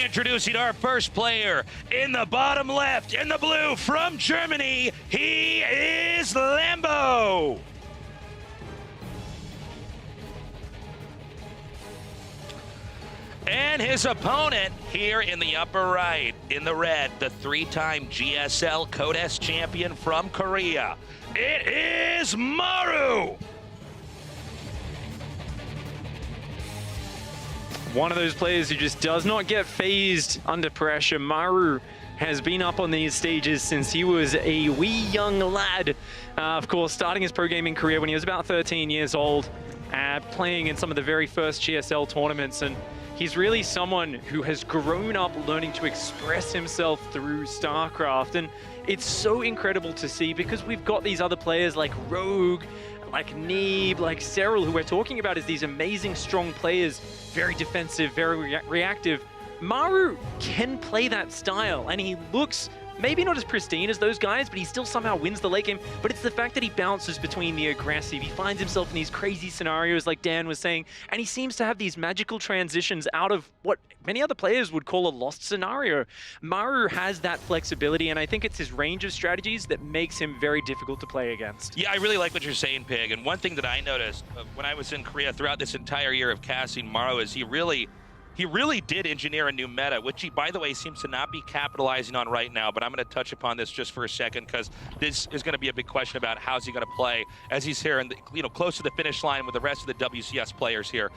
Introducing our first player in the bottom left, in the blue, from Germany, he is Lambo. And his opponent here in the upper right, in the red, the three-time GSL Code S champion from Korea. It is Maru. One of those players who just does not get phased under pressure. Maru has been up on these stages since he was a wee young lad. Of course, starting his pro gaming career when he was about 13 years old, playing in some of the very first GSL tournaments. And he's really someone who has grown up learning to express himself through StarCraft. And it's so incredible to see because we've got these other players like Rogue, like Neeb, like Cyril, who we're talking about as these amazing, strong players, very defensive, very reactive. Maru can play that style, and he looks maybe not as pristine as those guys, but he still somehow wins the late game. But it's the fact that he bounces between the aggressive. He finds himself in these crazy scenarios like Dan was saying, and he seems to have these magical transitions out of what many other players would call a lost scenario. Maru has that flexibility, and I think it's his range of strategies that makes him very difficult to play against. Yeah, I really like what you're saying, Pig. And one thing that I noticed when I was in Korea throughout this entire year of casting Maru is he really did engineer a new meta, which he, by the way, seems to not be capitalizing on right now. But I'm going to touch upon this just for a second because this is going to be a big question about how's he going to play as he's here and close to the finish line with the rest of the WCS players here.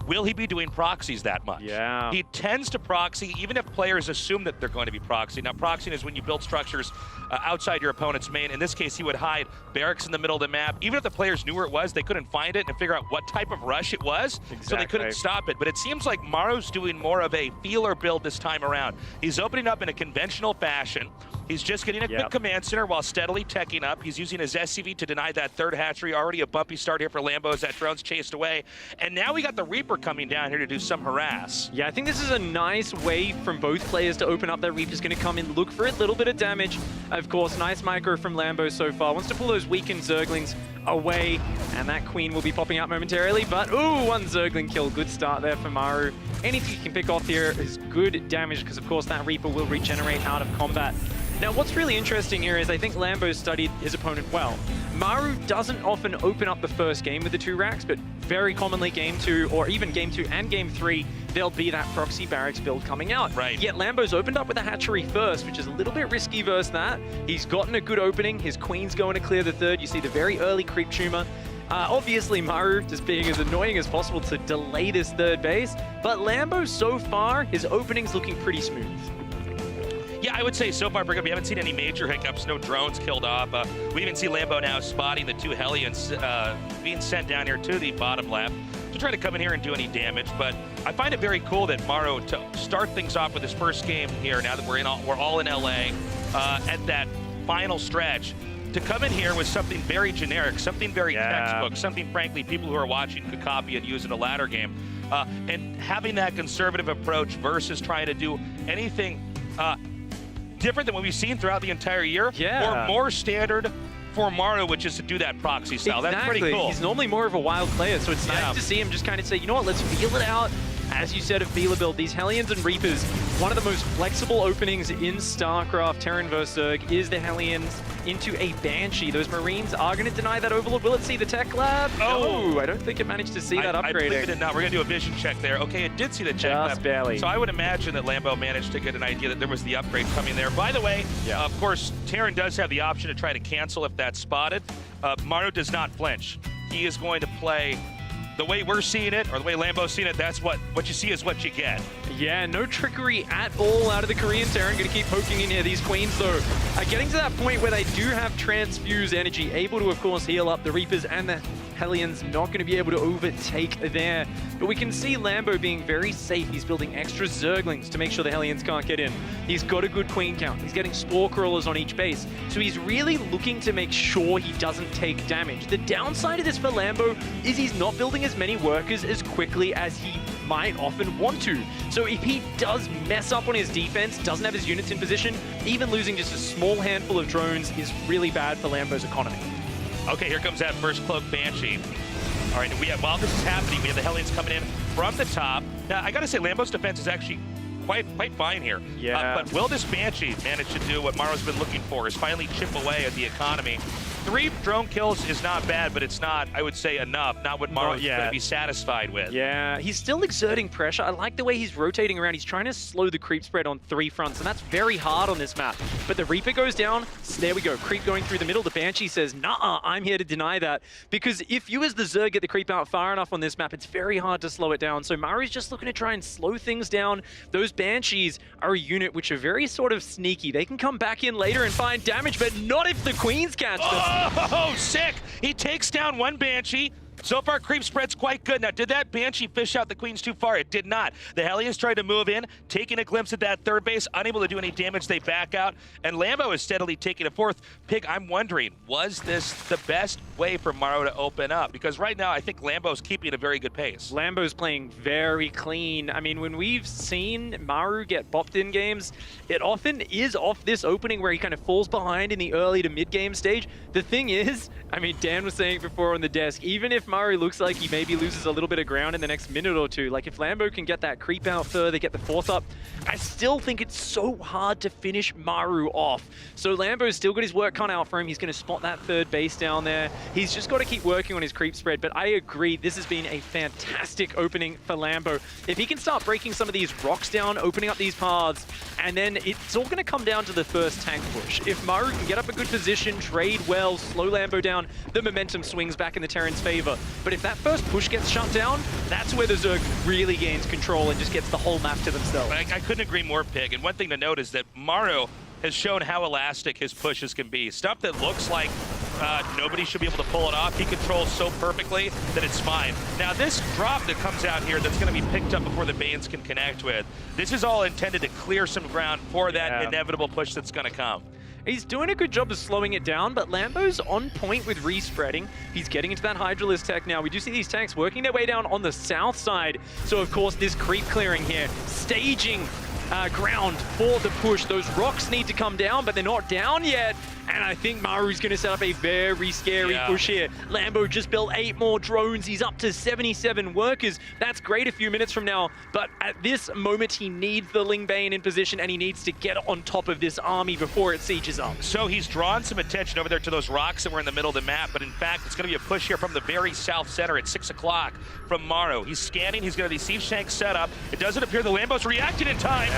Will he be doing proxies that much? Yeah. He tends to proxy, even if players assume that they're going to be proxy. Now, proxying is when you build structures outside your opponent's main. In this case, he would hide barracks in the middle of the map. Even if the players knew where it was, they couldn't find it and figure out what type of rush it was, so they couldn't stop it. But it seems like Maru's doing more of a feeler build this time around. He's opening up in a conventional fashion. He's just getting a quick command center while steadily teching up. He's using his SCV to deny that third hatchery. Already a bumpy start here for Lambo as that drone's chased away. And now we got the Reaper coming down here to do some harass. Yeah, I think this is a nice way from both players to open up. That Reaper's going to come in, look for a little bit of damage. Of course, nice micro from Lambo so far. Wants to pull those weakened Zerglings away, and that Queen will be popping out momentarily. But, ooh, one Zergling kill. Good start there for Maru. Anything you can pick off here is good damage because, of course, that Reaper will regenerate out of combat. Now, what's really interesting here is I think Lambo studied his opponent well. Maru doesn't often open up the first game with the 2 racks, but very commonly game 2, or even game 2 and game 3, there'll be that proxy barracks build coming out. Right. Yet Lambo's opened up with a hatchery first, which is a little bit risky versus that. He's gotten a good opening. His Queen's going to clear the third. You see the very early creep tumor. Obviously, Maru just being as annoying as possible to delay this third base. But Lambo, so far, his opening's looking pretty smooth. Yeah, I would say so far, Brigham, we haven't seen any major hiccups, no drones killed off. We even see Lambo now spotting the 2 Hellions being sent down here to the bottom left to try to come in here and do any damage. But I find it very cool that Maru, to start things off with his first game here, now that we're all in LA, at that final stretch, to come in here with something very generic, something very textbook, something, frankly, people who are watching could copy and use in a ladder game. And having that conservative approach versus trying to do anything different than what we've seen throughout the entire year, or more standard for Maru, which is to do that proxy style. That's pretty cool. He's normally more of a wild player, so it's nice to see him just kind of say, you know what, let's feel it out. As you said, a feeler build. These Hellions and Reapers, one of the most flexible openings in StarCraft, Terran vs. Zerg, is the Hellions into a Banshee. Those Marines are going to deny that Overlord. Will it see the tech lab? Oh, I don't think it managed to see that upgrading. I believe it did not. We're going to do a vision check there. Okay, it did see the check lab. Just barely. So I would imagine that Lambo managed to get an idea that there was the upgrade coming there. By the way, of course, Terran does have the option to try to cancel if that's spotted. Maru does not flinch. He is going to play the way we're seeing it, or the way Lambo's seeing it. That's what you see is what you get. Yeah, no trickery at all out of the Korean Terran. Going to keep poking in here. These Queens, though, are getting to that point where they do have transfuse energy, able to, of course, heal up the Reapers and the Hellions. Not going to be able to overtake there. But we can see Lambo being very safe. He's building extra Zerglings to make sure the Hellions can't get in. He's got a good Queen count. He's getting Spore Crawlers on each base. So he's really looking to make sure he doesn't take damage. The downside of this for Lambo is he's not building as many workers as quickly as he might often want to. So if he does mess up on his defense, doesn't have his units in position, even losing just a small handful of drones is really bad for Lambo's economy. Okay, here comes that first cloak Banshee. All right, while this is happening, we have the Hellions coming in from the top. Now, I gotta say, Lambo's defense is actually quite fine here. Yeah. But will this Banshee manage to do what Maru's been looking for, is finally chip away at the economy? 3 drone kills is not bad, but it's not, I would say, enough. Not what Maru's going to be satisfied with. Yeah, he's still exerting pressure. I like the way he's rotating around. He's trying to slow the creep spread on 3 fronts, and that's very hard on this map. But the Reaper goes down. So there we go. Creep going through the middle. The Banshee says, nah, I'm here to deny that. Because if you as the Zerg get the creep out far enough on this map, it's very hard to slow it down. So Maru's just looking to try and slow things down. Those Banshees are a unit which are very sort of sneaky. They can come back in later and find damage, but not if the Queens catch them. Oh, sick! He takes down 1 Banshee. So far, creep spread's quite good. Now, did that Banshee fish out the Queens too far? It did not. The Hellions tried to move in, taking a glimpse at that 3rd base, unable to do any damage. They back out, and Lambo is steadily taking a 4th. Pig, I'm wondering, was this the best way for Maru to open up? Because right now, I think Lambo's keeping a very good pace. Lambo's playing very clean. I mean, when we've seen Maru get bopped in games, it often is off this opening where he kind of falls behind in the early to mid-game stage. The thing is, I mean, Dan was saying before on the desk, even if Maru looks like he maybe loses a little bit of ground in the next minute or two, like if Lambo can get that creep out further, get the 4th up, I still think it's so hard to finish Maru off. So Lambo's still got his work cut out for him. He's going to spot that 3rd base down there. He's just got to keep working on his creep spread, but I agree, this has been a fantastic opening for Lambo. If he can start breaking some of these rocks down, opening up these paths, and then it's all going to come down to the first tank push. If Maru can get up a good position, trade well, slow Lambo down, the momentum swings back in the Terran's favor. But if that first push gets shut down, that's where the Zerg really gains control and just gets the whole map to themselves. I couldn't agree more, Pig. And one thing to note is that Maru has shown how elastic his pushes can be. Stuff that looks like nobody should be able to pull it off, he controls so perfectly that it's fine. Now, this drop that comes out here that's going to be picked up before the Banes can connect with, this is all intended to clear some ground for that inevitable push that's going to come. He's doing a good job of slowing it down, but Lambo's on point with re-spreading. He's getting into that Hydralisk tech now. We do see these tanks working their way down on the south side. So, of course, this creep clearing here, staging ground for the push. Those rocks need to come down, but they're not down yet. And I think Maru's going to set up a very scary push here. Lambo just built 8 more drones. He's up to 77 workers. That's great a few minutes from now. But at this moment, he needs the Lingbane in position, and he needs to get on top of this army before it sieges up. So he's drawn some attention over there to those rocks that were in the middle of the map. But in fact, it's going to be a push here from the very south center at 6 o'clock from Maru. He's scanning. He's going to receive Shank set up. It doesn't appear the Lambo's reacted in time.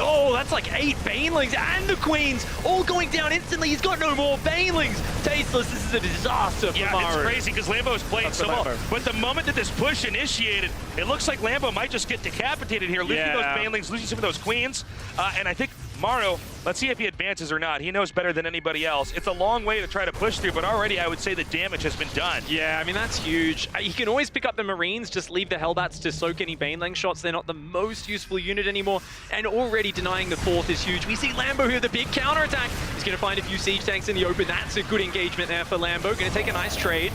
Oh, that's like 8 Banelings and the Queens all going down instantly. He's got no more Banelings. Tasteless, this is a disaster for Maru. It's crazy because Lambo's playing so well. But the moment that this push initiated, it looks like Lambo might just get decapitated here, losing those Banelings, losing some of those Queens. And I think Maru, let's see if he advances or not. He knows better than anybody else. It's a long way to try to push through, but already I would say the damage has been done. Yeah, I mean, that's huge. You can always pick up the Marines, just leave the Hellbats to soak any Baneling shots. They're not the most useful unit anymore, and already denying the 4th is huge. We see Lambo here, the big counterattack. He's going to find a few siege tanks in the open. That's a good engagement there for Lambo. Going to take a nice trade.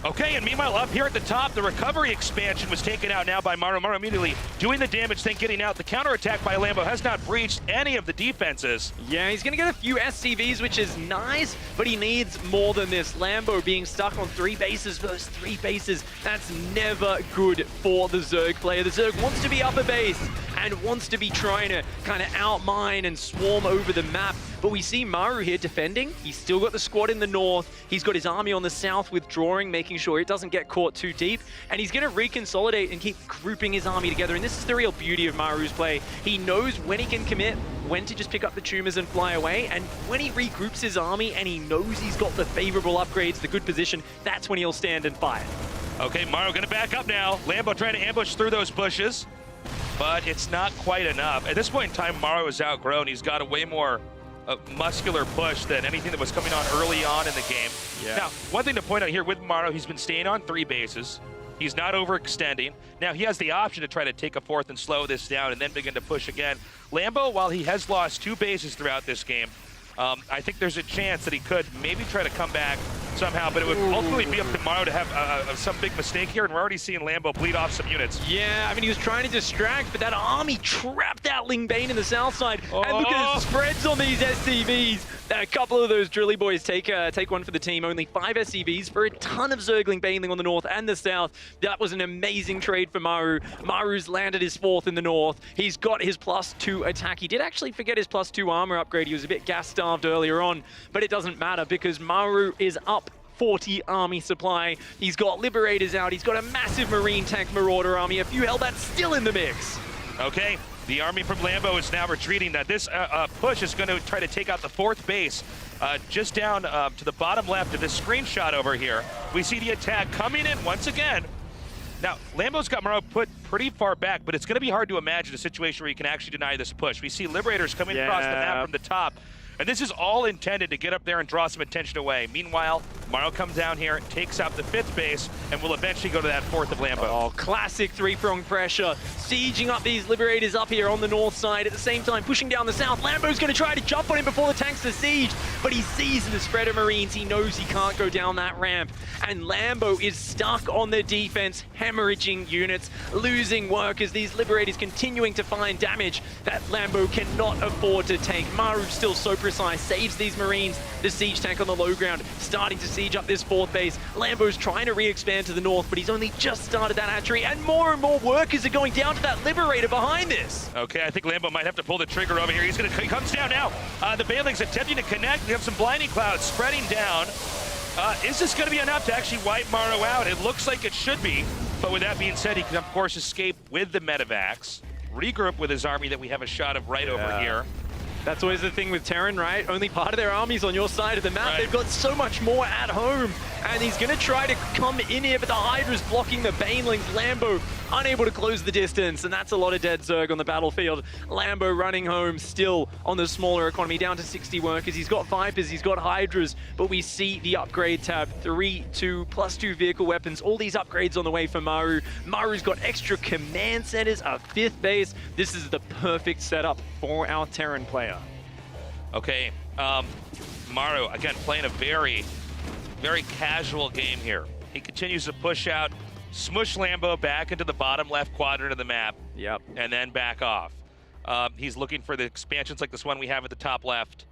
Okay, and meanwhile, up here at the top, the recovery expansion was taken out now by Maru. Maru immediately doing the damage, then getting out. The counterattack by Lambo has not breached any of the defenses. Yeah, he's going to get a few SCVs, which is nice, but he needs more than this. Lambo being stuck on 3 bases versus 3 bases, that's never good for the Zerg player. The Zerg wants to be up a base and wants to be trying to kind of outmine and swarm over the map. But we see Maru here defending. He's still got the squad in the north. He's got his army on the south withdrawing, making sure it doesn't get caught too deep. And he's going to reconsolidate and keep grouping his army together. And this is the real beauty of Maru's play. He knows when he can commit, when to just pick up the tumors and fly away. And when he regroups his army and he knows he's got the favorable upgrades, the good position, that's when he'll stand and fight. Okay, Maru going to back up now. Lambo trying to ambush through those bushes, but it's not quite enough. At this point in time, Maru is outgrown. He's got a way more muscular push than anything that was coming on early on in the game. Now, one thing to point out here with Maru, he's been staying on 3 bases. He's not overextending. Now, he has the option to try to take a 4th and slow this down and then begin to push again. Lambo, while he has lost 2 bases throughout this game, I think there's a chance that he could maybe try to come back somehow, but it would ultimately be up to Maru to have some big mistake here, and we're already seeing Lambo bleed off some units. Yeah, I mean, he was trying to distract, but that army trapped that Ling Bane in the south side. And look at the spreads on these SCVs. A couple of those Drilly boys take one for the team. Only 5 SCVs for a ton of Zergling Baneling on the north and the south. That was an amazing trade for Maru. Maru's landed his 4th in the north. He's got his +2 attack. He did actually forget his +2 armor upgrade. He was a bit gas-starved earlier on, but it doesn't matter because Maru is up 40 army supply. He's got Liberators out. He's got a massive Marine tank Marauder army. A few Hellbats still in the mix. Okay, the army from Lambo is now retreating. Now this push is going to try to take out the 4th base. Just down to the bottom left of this screenshot over here, we see the attack coming in once again. Now, Lambo's got Maru put pretty far back, but it's going to be hard to imagine a situation where you can actually deny this push. We see Liberators coming across the map from the top, and this is all intended to get up there and draw some attention away. Meanwhile, Maru comes down here, takes out the 5th base, and will eventually go to that 4th of Lambo. Oh, classic 3-pronged pressure. Sieging up these Liberators up here on the north side. At the same time, pushing down the south. Lambo's going to try to jump on him before the tanks are sieged, but he sees the spread of Marines. He knows he can't go down that ramp. And Lambo is stuck on the defense, hemorrhaging units, losing workers. These Liberators continuing to find damage that Lambo cannot afford to take. Maru still so precise, saves these Marines. The siege tank on the low ground, starting to siege up this 4th base. Lambo's trying to re-expand to the north, but he's only just started that hatchery, and more workers are going down to that Liberator behind this. Okay, I think Lambo might have to pull the trigger over here. He comes down now. The Baneling's attempting to connect. We have some blinding clouds spreading down. Is this going to be enough to actually wipe Maru out? It looks like it should be, but with that being said, he can of course escape with the medevacs, regroup with his army that we have a shot of right over here. That's always the thing with Terran, right? Only part of their army's on your side of the map. Right. They've got so much more at home. And he's going to try to come in here, but the Hydra's blocking the Banelings. Lambo unable to close the distance, and that's a lot of dead Zerg on the battlefield. Lambo running home still on the smaller economy, down to 60 workers. He's got Vipers, he's got Hydras, but we see the upgrade tab. 3-2 +2 vehicle weapons. All these upgrades on the way for Maru. Maru's got extra command centers, a 5th base. This is the perfect setup for our Terran player. Okay, Maru, again, playing a very casual game here. He continues to push out, smush Lambo back into the bottom left quadrant of the map. Yep. And then back off. He's looking for the expansions like this one we have at the top left.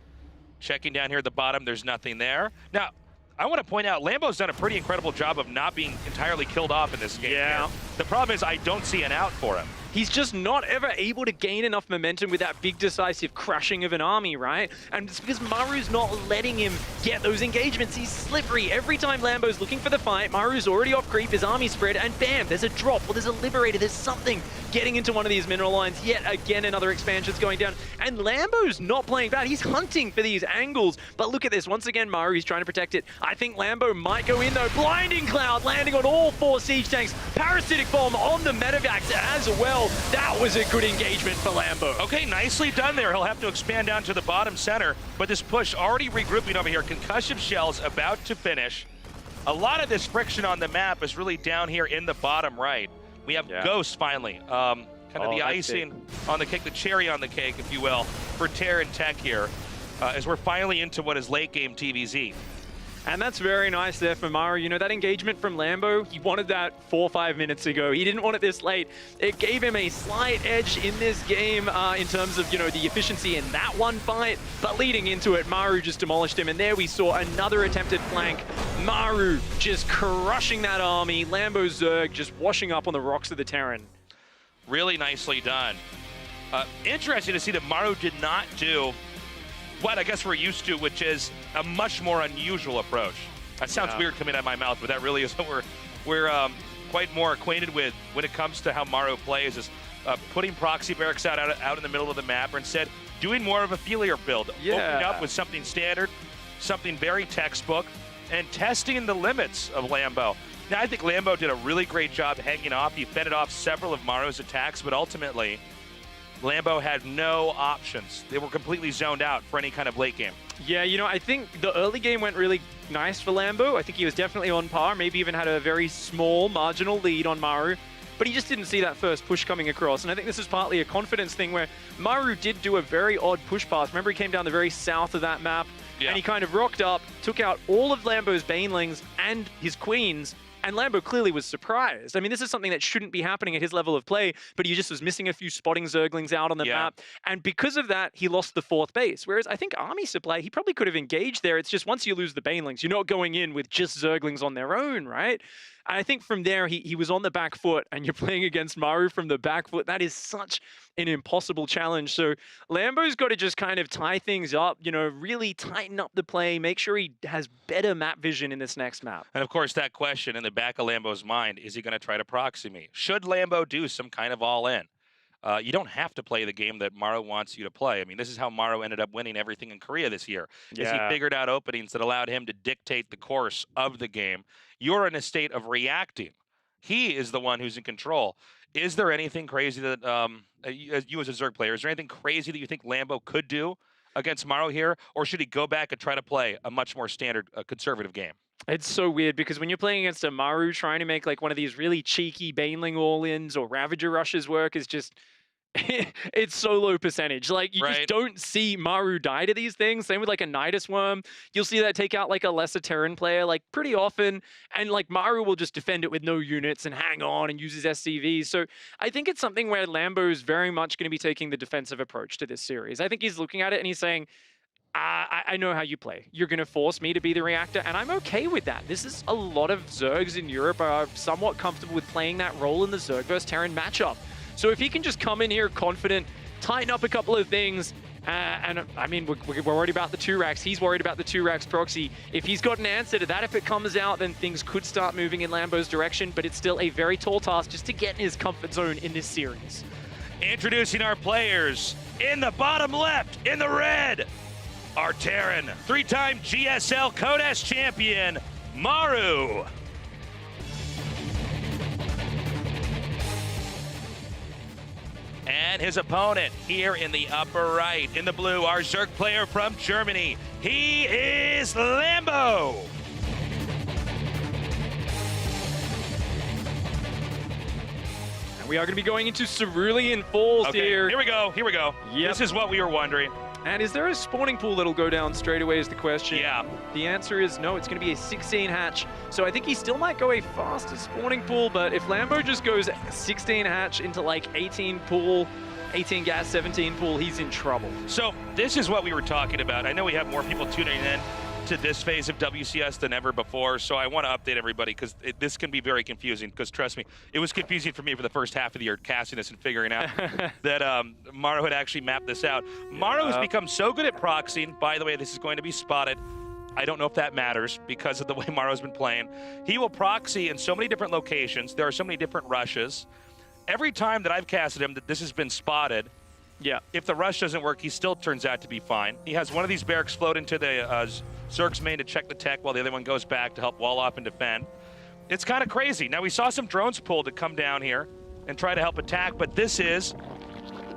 Checking down here at the bottom, there's nothing there. Now, I want to point out, Lambo's done a pretty incredible job of not being entirely killed off in this game. Yeah. Here. The problem is I don't see an out for him. He's just not ever able to gain enough momentum with that big decisive crushing of an army, right? And it's because Maru's not letting him get those engagements. He's slippery. Every time Lambo's looking for the fight, Maru's already off creep, his army spread, and bam, there's a drop, or there's a Liberator, there's something getting into one of these mineral lines. Yet again, another expansion's going down. And Lambo's not playing bad. He's hunting for these angles. But look at this. Once again, Maru's trying to protect it. I think Lambo might go in, though. Blinding Cloud landing on all 4 siege tanks. Parasitic Bomb on the medevacs as well. That was a good engagement for Lambo. Okay, nicely done there. He'll have to expand down to the bottom center, but this push already regrouping over here. Concussive shells about to finish. A lot of this friction on the map is really down here in the bottom right. We have Ghost finally. Kind of the icing on the cake, the cherry on the cake, if you will, for Terran Tech here, as we're finally into what is late game TVZ. And that's very nice there for Maru. You know, that engagement from Lambo, he wanted that 4 or 5 minutes ago. He didn't want it this late. It gave him a slight edge in this game in terms of, you know, the efficiency in that one fight. But leading into it, Maru just demolished him. And there we saw another attempted flank. Maru just crushing that army. Lambo Zerg just washing up on the rocks of the Terran. Really nicely done. Interesting to see that Maru did not do what I guess we're used to, which is a much more unusual approach. That sounds weird coming out of my mouth, but that really is what we're quite more acquainted with when it comes to how Maru plays, is putting proxy barracks out in the middle of the map, or instead doing more of a feelier build. Opening up with something standard, something very textbook, and testing the limits of Lambo. Now, I think Lambo did a really great job hanging off. He fended off several of Maru's attacks, but ultimately, Lambo had no options. They were completely zoned out for any kind of late game. Yeah, you know, I think the early game went really nice for Lambo. I think he was definitely on par, maybe even had a very small marginal lead on Maru, but he just didn't see that first push coming across. And I think this is partly a confidence thing where Maru did do a very odd push pass. Remember, he came down the very south of that map, Yeah. And he kind of rocked up, took out all of Lambo's Banelings and his queens, and Lambo clearly was surprised. I mean, this is something that shouldn't be happening at his level of play, but he just was missing a few spotting Zerglings out on the map. And because of that, he lost the 4th base. Whereas I think Army Supply, he probably could have engaged there. It's just once you lose the Banelings, you're not going in with just Zerglings on their own, right? And I think from there, he was on the back foot, and you're playing against Maru from the back foot. That is such an impossible challenge. So Lambo's got to just kind of tie things up, you know, really tighten up the play, make sure he has better map vision in this next map. And of course, that question in the back of Lambo's mind, is he going to try to proxy me? Should Lambo do some kind of all-in? You don't have to play the game that Maru wants you to play. I mean, this is how Maru ended up winning everything in Korea this year. Is he figured out openings that allowed him to dictate the course of the game. You're in a state of reacting. He is the one who's in control. Is there anything crazy that, you as a Zerg player, is there anything crazy that you think Lambo could do against Maru here? Or should he go back and try to play a much more standard, conservative game? It's so weird because when you're playing against a Maru, trying to make like one of these really cheeky Baneling all-ins or Ravager rushes work is just... it's so low percentage. Like, you just don't see Maru die to these things. Same with like a Nidus Worm. You'll see that take out like a lesser Terran player like pretty often. And like Maru will just defend it with no units and hang on and use his SCVs. So I think it's something where Lambo is very much going to be taking the defensive approach to this series. I think he's looking at it and he's saying, I know how you play. You're going to force me to be the reactor, and I'm okay with that. This is a lot of Zergs in Europe are somewhat comfortable with playing that role in the Zerg versus Terran matchup. So if he can just come in here confident, tighten up a couple of things, and I mean, we're worried about the 2 racks. He's worried about the 2 racks proxy. If he's got an answer to that, if it comes out, then things could start moving in Lambo's direction, but it's still a very tall task just to get in his comfort zone in this series. Introducing our players in the bottom left, in the red, our Terran, 3-time GSL Codes champion, Maru. And his opponent here in the upper right, in the blue, our Zerg player from Germany. He is Lambo. And we are going to be going into Cerulean Falls here. Here we go. Here we go. Yep. This is what we were wondering. And is there a spawning pool that'll go down straight away is the question. Yeah. The answer is no, it's going to be a 16 hatch. So I think he still might go a faster spawning pool, but if Lambo just goes 16 hatch into like 18 pool, 18 gas, 17 pool, he's in trouble. So this is what we were talking about. I know we have more people tuning in to this phase of WCS than ever before, so I want to update everybody because this can be very confusing, because trust me, it was confusing for me for the first half of the year casting this and figuring out that Maru had actually mapped this out. Maru has become so good at proxying. By the way, this is going to be spotted. I don't know if that matters because of the way Maru's been playing. He will proxy in so many different locations. There are so many different rushes. Every time that I've casted him that this has been spotted, if the rush doesn't work, he still turns out to be fine. He has one of these barracks float into the Zerg's main to check the tech while the other one goes back to help wall off and defend. It's kind of crazy. Now, we saw some drones pulled to come down here and try to help attack, but this is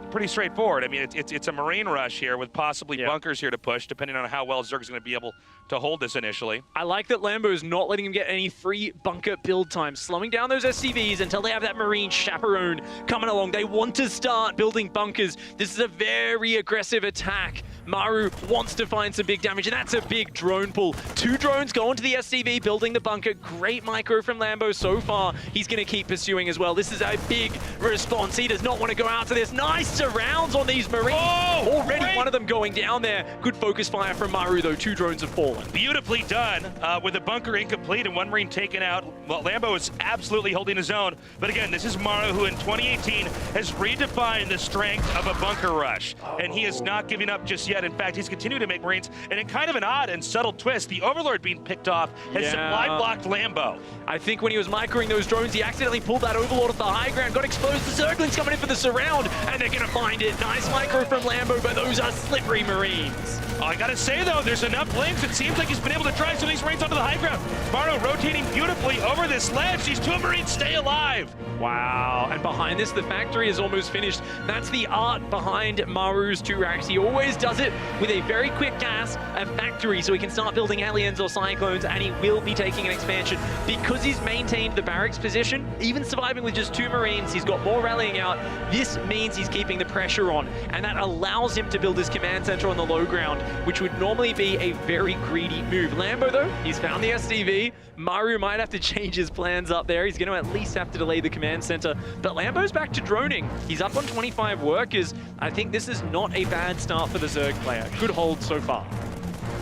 pretty straightforward. I mean, it's a Marine rush here with possibly bunkers here to push, depending on how well Zerg's going to be able to hold this initially. I like that Lambo is not letting him get any free bunker build time, slowing down those SCVs until they have that Marine chaperone coming along. They want to start building bunkers. This is a very aggressive attack. Maru wants to find some big damage, and that's a big drone pull. 2 drones go into the SCV, building the bunker. Great micro from Lambo so far. He's going to keep pursuing as well. This is a big response. He does not want to go out to this. Nice surrounds on these Marines. Oh, already one of them going down there. Good focus fire from Maru, though. 2 drones have fallen. Beautifully done with the bunker incomplete and 1 Marine taken out. Well, Lambo is absolutely holding his own. But again, this is Maru, who in 2018 has redefined the strength of a bunker rush. And he is not giving up just yet. In fact, he's continuing to make Marines. And in kind of an odd and subtle twist, the Overlord being picked off has supply blocked Lambo. I think when he was microing those drones, he accidentally pulled that Overlord off the high ground, got exposed. The Zerglings coming in for the surround, and they're going to find it. Nice micro from Lambo, but those are slippery Marines. I gotta say, though, there's enough links. It seems like he's been able to drive some of these Marines onto the high ground. Maru rotating beautifully over this ledge. These 2 Marines stay alive. Wow, and behind this, the factory is almost finished. That's the art behind Maru's 2 racks. He always does does it with a very quick gas, a factory, so he can start building aliens or cyclones, and he will be taking an expansion. Because he's maintained the barracks position, even surviving with just 2 Marines, he's got more rallying out. This means he's keeping the pressure on, and that allows him to build his command center on the low ground, which would normally be a very greedy move. Lambo, though, he's found the SCV. Maru might have to change his plans up there. He's going to at least have to delay the command center. But Lambo's back to droning. He's up on 25 workers. I think this is not a bad start for the Zerg player. Good hold so far.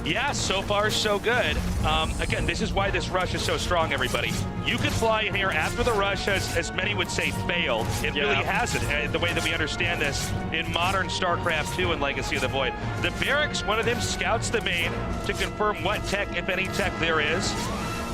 Yeah, so far so good. Again, this is why this rush is so strong, everybody. You could fly in here after the rush has, as many would say, failed. It really hasn't, the way that we understand this in modern StarCraft 2 and Legacy of the Void. The barracks, one of them scouts the main to confirm what tech, if any tech, there is.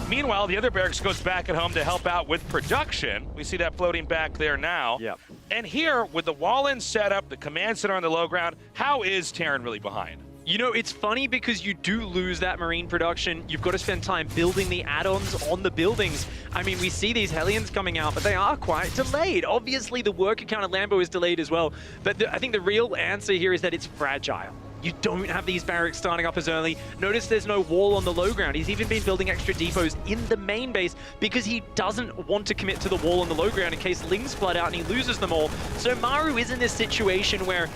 Meanwhile, the other barracks goes back at home to help out with production. We see that floating back there now. Yep. And here, with the wall-in setup, the command center on the low ground, how is Terran really behind? You know, it's funny because you do lose that Marine production. You've got to spend time building the add-ons on the buildings. I mean, we see these Hellions coming out, but they are quite delayed. Obviously, the worker count of Lambo is delayed as well. But I think the real answer here is that it's fragile. You don't have these barracks starting up as early. Notice there's no wall on the low ground. He's even been building extra depots in the main base because he doesn't want to commit to the wall on the low ground in case Lings flood out and he loses them all. So Maru is in this situation where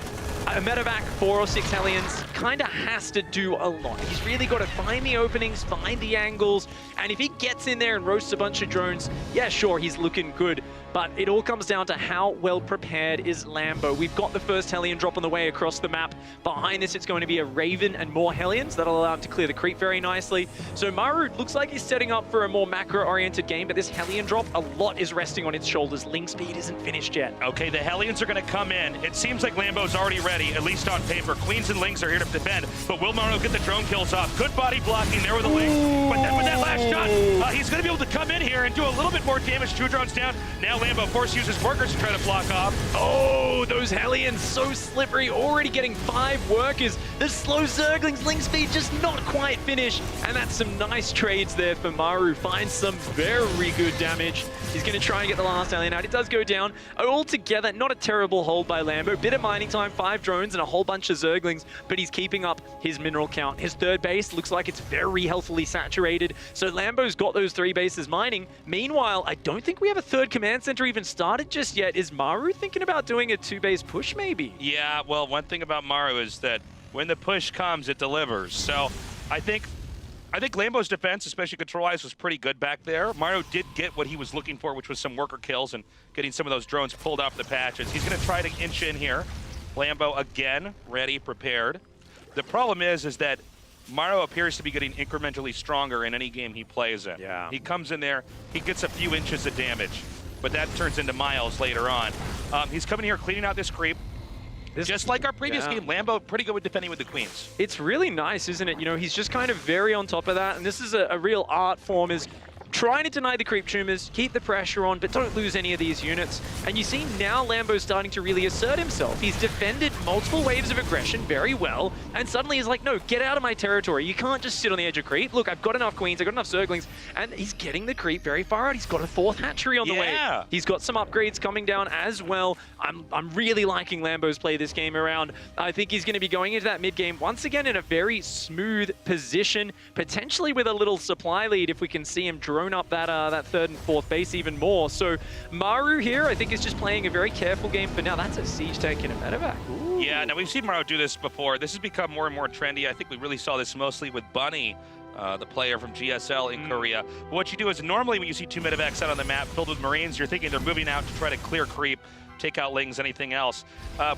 a medevac 4 or 6 Hellions kind of has to do a lot. He's really got to find the openings, find the angles, and if he gets in there and roasts a bunch of drones, yeah, sure, he's looking good. But it all comes down to how well prepared is Lambo. We've got the first Hellion drop on the way across the map. Behind this, it's going to be a Raven and more Hellions. That'll allow him to clear the creep very nicely. So Maru looks like he's setting up for a more macro-oriented game, but this Hellion drop, a lot is resting on its shoulders. Link speed isn't finished yet. Okay, the Hellions are going to come in. It seems like Lambo's already ready, at least on paper. Queens and Lings are here to defend, but will Maru get the drone kills off? Good body blocking there with a Link, but then with that last shot, he's going to be able to come in here and do a little bit more damage. 2 drones down. Now Lambo, of course, uses workers to try to block off. Oh, those Hellions so slippery, already getting 5 workers. The slow Zerglings, Link speed just not quite finished, and that's some nice trades there for Maru. Finds some very good damage. He's going to try and get the last Hellion out. It does go down. Altogether, not a terrible hold by Lambo. Bit of mining time, 5 drones and a whole bunch of Zerglings, but he's keeping up his mineral count. His third base looks like it's very healthily saturated, so Lambo's got those 3 bases mining. Meanwhile, I don't think we have a third command center even started just yet. Is Maru thinking about doing a 2-base push maybe? Yeah, well, one thing about Maru is that when the push comes, it delivers. So I think Lambo's defense, especially control-wise, was pretty good back there. Maru did get what he was looking for, which was some worker kills and getting some of those drones pulled off the patches. He's going to try to inch in here. Lambo again, ready, prepared. The problem is that Maru appears to be getting incrementally stronger in any game he plays in. Yeah. He comes in there, he gets a few inches of damage, but that turns into miles later on. He's coming here, cleaning out this creep. Just like our previous game, Lambo pretty good with defending with the queens. It's really nice, isn't it? You know, he's just kind of very on top of that, and this is a real art form, is trying to deny the creep tumors, keep the pressure on, but don't lose any of these units. And you see now Lambo's starting to really assert himself. He's defended multiple waves of aggression very well, and suddenly he's like, no, get out of my territory. You can't just sit on the edge of creep. Look, I've got enough queens, I've got enough Zerglings, and he's getting the creep very far out. He's got a 4th hatchery on the way. He's got some upgrades coming down as well. I'm really liking Lambo's play this game around. I think he's going to be going into that mid game once again in a very smooth position, potentially with a little supply lead if we can see him drone up that 3rd and 4th base even more. So Maru here, I think, is just playing a very careful game for now. That's a siege tank in a medevac. Ooh. Yeah, now we've seen Maru do this before. This has become more and more trendy. I think we really saw this mostly with Bunny, the player from GSL in Korea. But what you do is normally when you see 2 medevacs out on the map filled with Marines, you're thinking they're moving out to try to clear creep, take out Lings, anything else.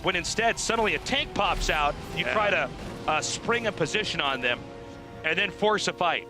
When instead, suddenly a tank pops out, you try to spring a position on them and then force a fight.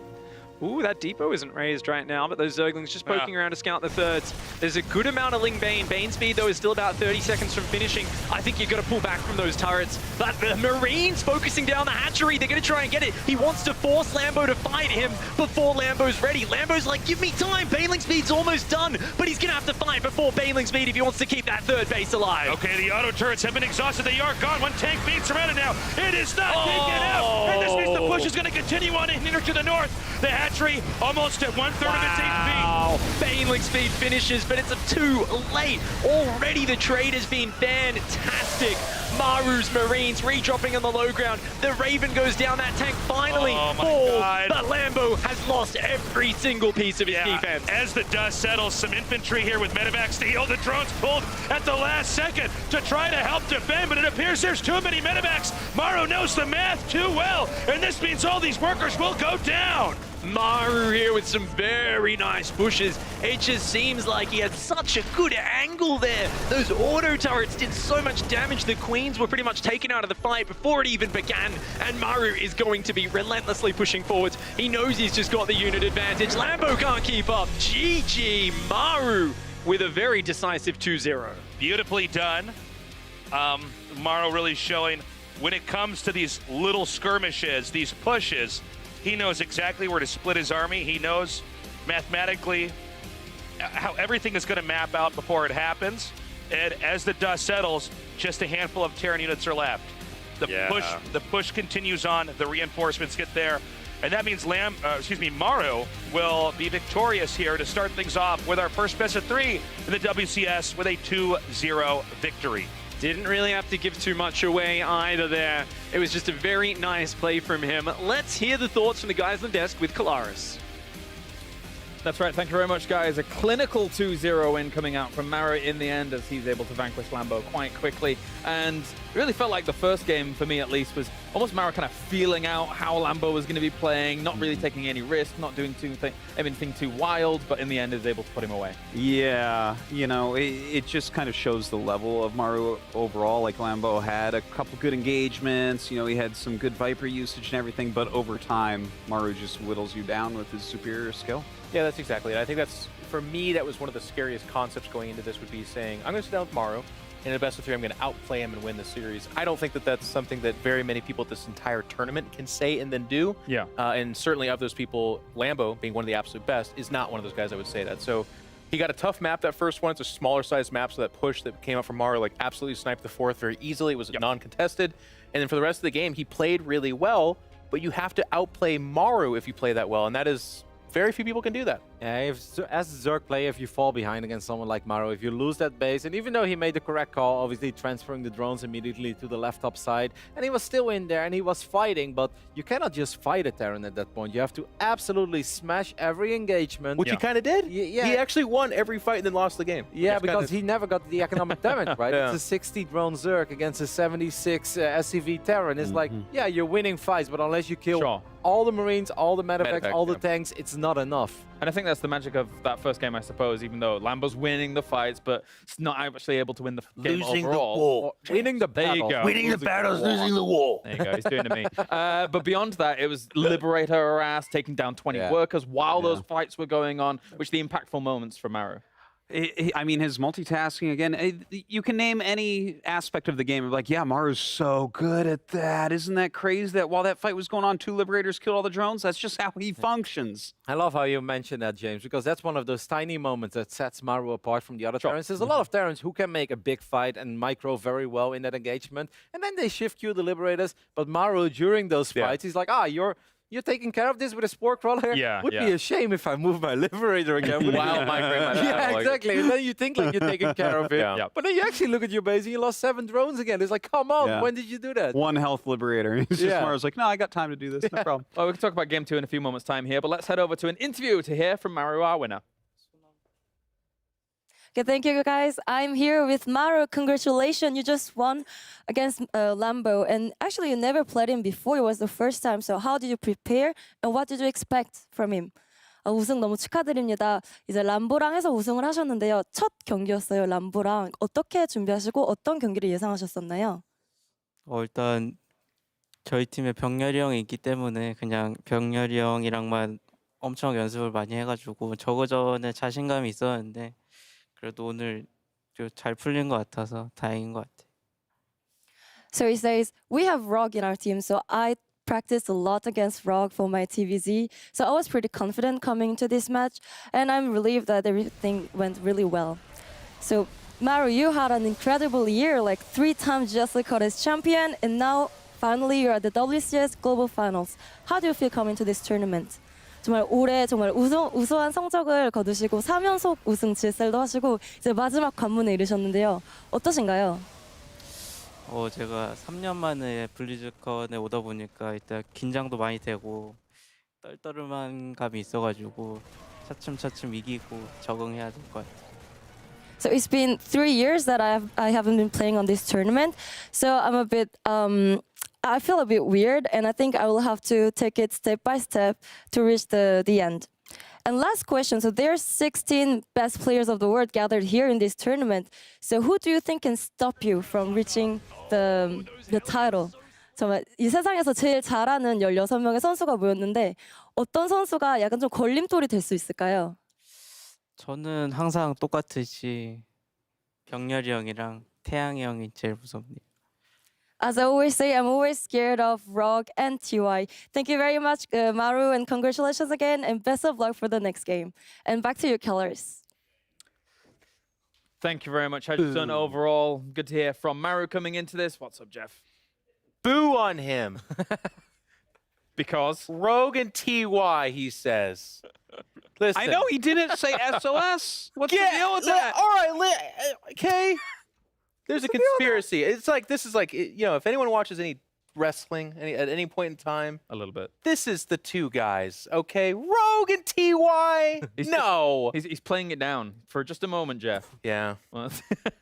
Ooh, that depot isn't raised right now, but those Zerglings just poking around to scout the thirds. There's a good amount of Ling Bane. Bane speed, though, is still about 30 seconds from finishing. I think you've got to pull back from those turrets. But the Marines focusing down the hatchery. They're going to try and get it. He wants to force Lambo to fight him before Lambo's ready. Lambo's like, give me time. Baneling speed's almost done, but he's going to have to fight before Baneling speed if he wants to keep that 3rd base alive. Okay, the auto turrets have been exhausted. They are gone. One tank being surrounded now. It is not taken out. And this means the push is going to continue on in here to the north. The Symmetry almost at 1/3 of its HP. Wow, Baneling speed finishes, but it's too late. Already the trade has been fantastic. Maru's Marines redropping on the low ground. The Raven goes down that tank finally. Oh my God. But Lambo has lost every single piece of his defense. As the dust settles, some infantry here with medevacs to heal. The drones pulled at the last second to try to help defend, but it appears there's too many medevacs. Maru knows the math too well, and this means all these workers will go down. Maru here with some very nice pushes. It just seems like he had such a good angle there. Those auto turrets did so much damage. The Queens were pretty much taken out of the fight before it even began, and Maru is going to be relentlessly pushing forwards. He knows he's just got the unit advantage. Lambo can't keep up. GG, Maru with a very decisive 2-0. Beautifully done. Maru really showing when it comes to these little skirmishes, these pushes, he knows exactly where to split his army. He knows mathematically how everything is going to map out before it happens. And as the dust settles, just a handful of Terran units are left. The push continues on. The reinforcements get there. And that means Maru will be victorious here to start things off with our first best of 3 in the WCS with a 2-0 victory. Didn't really have to give too much away either there. It was just a very nice play from him. Let's hear the thoughts from the guys on the desk with Kalaris. That's right, thank you very much, guys. A clinical 2-0 win coming out from Maru in the end as he's able to vanquish Lambo quite quickly. And it really felt like the first game, for me at least, was almost Maru kind of feeling out how Lambo was going to be playing, not really taking any risk, not doing anything too wild, but in the end is able to put him away. Yeah, you know, it just kind of shows the level of Maru overall. Like, Lambo had a couple good engagements, you know, he had some good Viper usage and everything, but over time, Maru just whittles you down with his superior skill. Yeah, that's exactly it. I think that's, for me, that was one of the scariest concepts going into this, would be saying, I'm going to sit down with Maru, and in a best of 3, I'm going to outplay him and win the series. I don't think that that's something that very many people at this entire tournament can say and then do. Yeah. And certainly of those people, Lambo, being one of the absolute best, is not one of those guys I would say that. So he got a tough map that first one. It's a smaller size map, so that push that came up from Maru, like, absolutely sniped the 4th very easily. It was non-contested. And then for the rest of the game, he played really well, but you have to outplay Maru if you play that well, and that is... very few people can do that. Yeah, as a Zerg player, if you fall behind against someone like Maru, if you lose that base, and even though he made the correct call, obviously transferring the drones immediately to the left top side, and he was still in there and he was fighting, but you cannot just fight a Terran at that point. You have to absolutely smash every engagement. Which he kind of did. Yeah. He actually won every fight and then lost the game. Yeah, because he never got the economic damage, right? Yeah. It's a 60 drone Zerg against a 76 SCV Terran. It's like, yeah, you're winning fights, but unless you kill all the Marines, all the medevacs, all the tanks, it's not enough. And I think that's the magic of that first game, I suppose, even though Lambo's winning the fights, but it's not actually able to win the game overall. Winning the battle. There you go. Winning the battles, losing the war. There you go, he's doing it to me. But beyond that, it was Liberator harass, taking down 20 workers while those fights were going on, which are the impactful moments for Maru. I mean, his multitasking, again, you can name any aspect of the game of like, yeah, Maru's so good at that. Isn't that crazy that while that fight was going on, 2 Liberators killed all the drones? That's just how he functions. I love how you mentioned that, James, because that's one of those tiny moments that sets Maru apart from the other Terrans. There's a lot of Terrans who can make a big fight and micro very well in that engagement, and then they shift queue the Liberators, but Maru, during those fights, he's like, you're taking care of this with a Spore Crawler? Would be a shame if I move my Liberator again. Wild micro. Yeah, exactly. And then you think like you're taking care of it. But then you actually look at your base and you lost 7 drones again. It's like, come on, when did you do that? 1 health Liberator. He's just Maru's like, no, I got time to do this. No problem. Well, we can talk about Game 2 in a few moments' time here, but let's head over to an interview to hear from Maru, our winner. Okay, thank you guys. I'm here with Maru. Congratulations, you just won against Lambo. And actually, you never played him before. It was the first time. So how did you prepare and what did you expect from him? 우승 너무 축하드립니다. 이제 람보랑 해서 우승을 하셨는데요. 첫 경기였어요, 람보랑. 어떻게 준비하시고 어떤 경기를 예상하셨었나요? 일단 저희 팀에 병렬이 형이 있기 때문에 그냥 병렬이 형이랑만 엄청 연습을 많이 해가지고 저거전에 자신감이 있었는데 그래도 오늘 잘 풀린 것 같아서 다행인 것 같아요. So he says, we have Rogue in our team, so I practiced a lot against Rogue for my TVZ. So I was pretty confident coming to this match, and I'm relieved that everything went really well. So Maru, you had an incredible year, like 3 times Justly Caught as champion, and now finally you're at the WCS Global Finals. How do you feel coming to this tournament? 정말 올해 정말 우수한 성적을 거두시고 3연속 우승 질셀도 하시고 이제 마지막 관문에 이르셨는데요. 어떠신가요? 제가 3년 만에 블리즈컨에 오다 보니까 일단 긴장도 많이 되고 떨떠름한 감이 있어가지고 차츰차츰 이기고 적응해야 될 것 같아요. So it's been 3 years that I haven't been playing on this tournament. So I'm a bit I feel a bit weird, and I think I will have to take it step by step to reach the end. And last question. So there's 16 best players of the world gathered here in this tournament. So who do you think can stop you from reaching the title? 정말 이 세상에서 제일 잘하는 16명의 선수가 모였는데 어떤 선수가 약간 좀 걸림돌이 될 수 있을까요? 저는 항상 똑같듯이 병렬이 형이랑 태양이 형이 제일 무섭네요. As I always say, I'm always scared of Rogue and TY. Thank you very much, Maru, and congratulations again, and best of luck for the next game. And back to you, Killers. Thank you very much, Hudson. Overall, good to hear from Maru coming into this. What's up, Jeff? Boo on him. Because Rogue and TY, he says. Listen. I know he didn't say SOS. What's the deal with that? All right, okay. There's a conspiracy. It's like, this is like, you know, if anyone watches any wrestling at any point in time, a little bit. this is the two guys, okay? Rogue and TY. No. He's playing it down for just a moment, Jeff. Yeah. Well,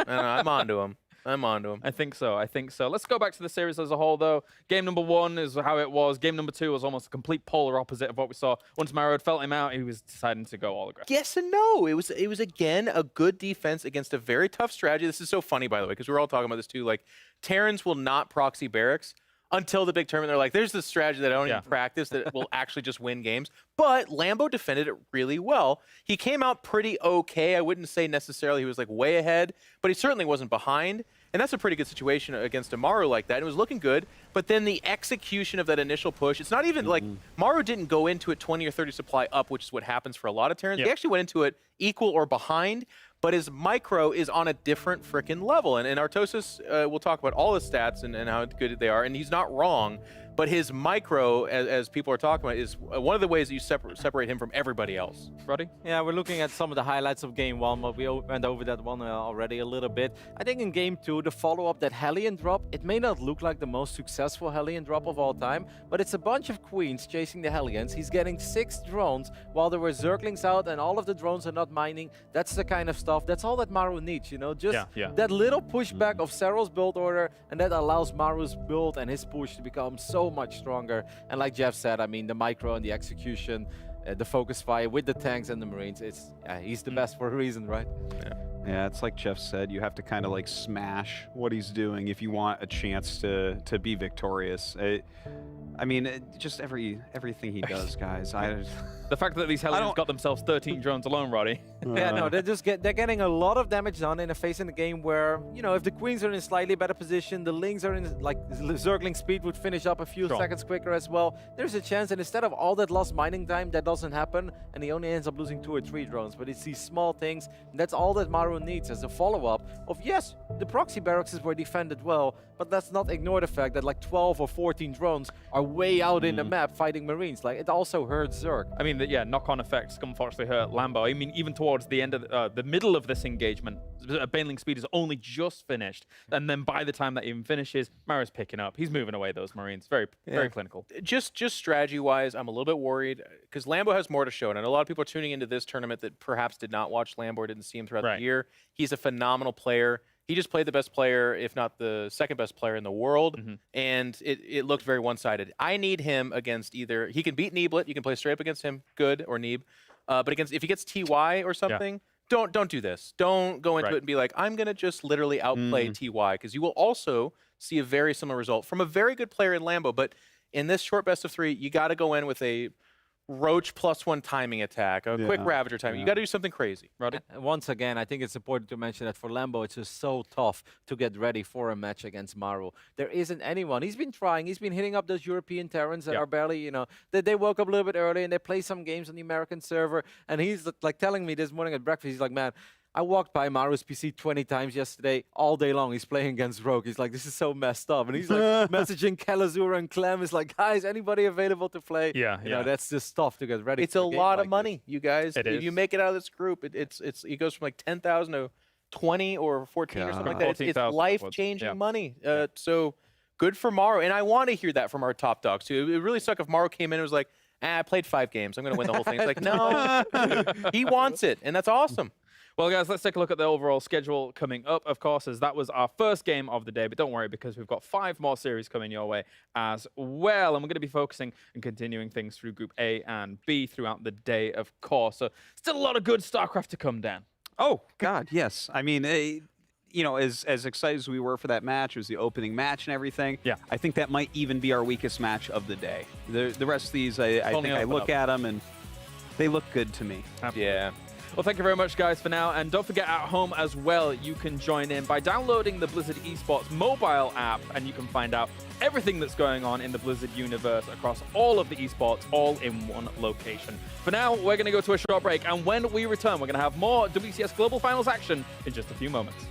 I don't know, I'm onto him. I'm onto him. I think so. Let's go back to the series as a whole, though. Game number 1 is how it was. Game number 2 was almost a complete polar opposite of what we saw. Once Maru had felt him out, he was deciding to go all aggressive. Yes and no. It was again a good defense against a very tough strategy. This is so funny, by the way, because we're all talking about this too. Like, Terrans will not proxy barracks until the big tournament. They're like, there's this strategy that I don't even practice that will actually just win games. But Lambo defended it really well. He came out pretty okay. I wouldn't say necessarily he was like way ahead, but he certainly wasn't behind. And that's a pretty good situation against a Maru like that. It was looking good, but then the execution of that initial push, it's not even like Maru didn't go into it 20 or 30 supply up, which is what happens for a lot of Terrans. He actually went into it equal or behind, but his micro is on a different freaking level. And Artosis, we'll talk about all his stats and how good they are, and he's not wrong. But his micro, as people are talking about, is one of the ways that you separate him from everybody else. Roddy? Yeah, we're looking at some of the highlights of Game 1, but we went over that one already a little bit. I think in Game 2, the follow-up, that Hellion drop, it may not look like the most successful Hellion drop of all time, but it's a bunch of Queens chasing the Hellions. He's getting 6 drones while there were Zerglings out and all of the drones are not mining. That's the kind of stuff, that's all that Maru needs, you know? Just that little pushback of Serral's build order, and that allows Maru's build and his push to become so much stronger. And like Jeff said, I mean, the micro and the execution, the focus fire with the tanks and the Marines, he's the best for a reason, right? Yeah, it's like Jeff said, you have to kind of like smash what he's doing if you want a chance to be victorious. I mean, just everything he does, guys. The fact that these Hellions got themselves 13 drones alone, Roddy. Yeah, no, they're getting a lot of damage done in a phase in the game where, you know, if the Queens are in a slightly better position, the Lings are in, like, Zergling speed would finish up a few seconds quicker as well. There's a chance that instead of all that lost mining time, that doesn't happen, and he only ends up losing 2 or 3 drones. But it's these small things, and that's all that Maru needs as a follow-up of, yes, the proxy barracks were defended well, but let's not ignore the fact that like 12 or 14 drones are way out in the map fighting Marines. Like, it also hurts Zerg. I mean, knock-on effects unfortunately hurt Lambo. I mean, even towards the end of the middle of this engagement, Baneling speed is only just finished, and then by the time that even finishes, Maru's picking up. He's moving away those Marines. Very clinical. Just strategy-wise, I'm a little bit worried because Lambo has more to show, and I know a lot of people are tuning into this tournament that perhaps did not watch Lambo or didn't see him throughout the year. He's a phenomenal player. He just played the best player, if not the second best player in the world, and it looked very one-sided. I need him against either, he can beat Neeblet, you can play straight up against him, good, or Neeb, but if he gets TY or something, don't do this. Don't go into it and be like, I'm going to just literally outplay TY, because you will also see a very similar result from a very good player in Lambo, but in this short best of 3, you got to go in with a Roach +1 timing attack, a quick Ravager timing. You got to do something crazy. Roddy? Once again, I think it's important to mention that for Lambo, it's just so tough to get ready for a match against Maru. There isn't anyone. He's been trying. He's been hitting up those European Terrans that are barely, you know, they woke up a little bit early and they play some games on the American server. And he's like telling me this morning at breakfast, he's like, man, I walked by Maru's PC 20 times yesterday, all day long. He's playing against Rogue. He's like, this is so messed up. And he's like messaging Kelazura and Clem. He's like, guys, anybody available to play? Yeah, You know, that's just stuff to get ready. It's for a game lot of like money, you guys. It If is. you make it out of this group, it goes from like 10,000 to 20 or 14 or something like that. It's 14,000 life-changing yeah. money. So good for Maru. And I want to hear that from our top dogs, too. It really sucked if Maru came in and was like, I played 5 games. I'm going to win the whole thing. It's like, no, he wants it. And that's awesome. Well, guys, let's take a look at the overall schedule coming up, of course, as that was our first game of the day. But don't worry, because we've got 5 more series coming your way as well. And we're going to be focusing and continuing things through Group A and B throughout the day, of course. So still a lot of good StarCraft to come, Dan. Oh, God, yes. I mean, you know, as excited as we were for that match, it was the opening match and everything. Yeah. I think that might even be our weakest match of the day. The rest of these, I think I look at them and they look good to me. Yeah. Well, thank you very much, guys, for now. And don't forget, at home as well, you can join in by downloading the Blizzard Esports mobile app, and you can find out everything that's going on in the Blizzard universe across all of the esports, all in one location. For now, we're going to go to a short break, and when we return, we're going to have more WCS Global Finals action in just a few moments.